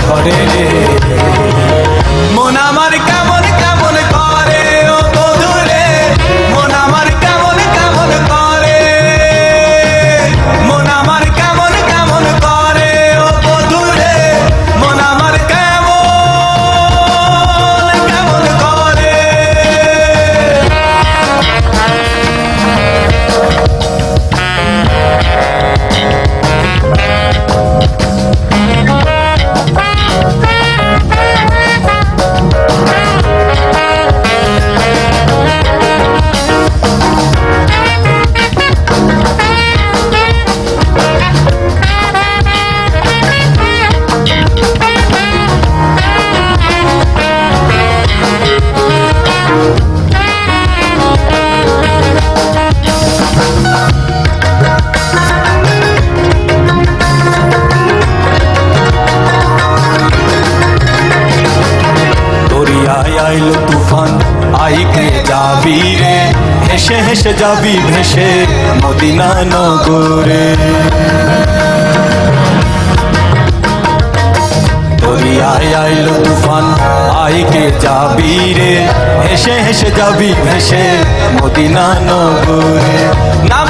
ঝরে রে। মন আমার কেমন কেমন করে ও বধূ রে, মন আমার কেমন কেমন করে, মন আমার কেমন কেমন করে ও বধূ রে, মন আমার কেমন কেমন করে। আইলো তুফান আইকে যাবি রে, হেসে হেসে যাবি ভেসে মদিনা নগরে। দরিয়ায় আইলো তুফান আইকে যাবি রে, হেসে হেসে যাবি ভেসে মদিনা নগরে। নাম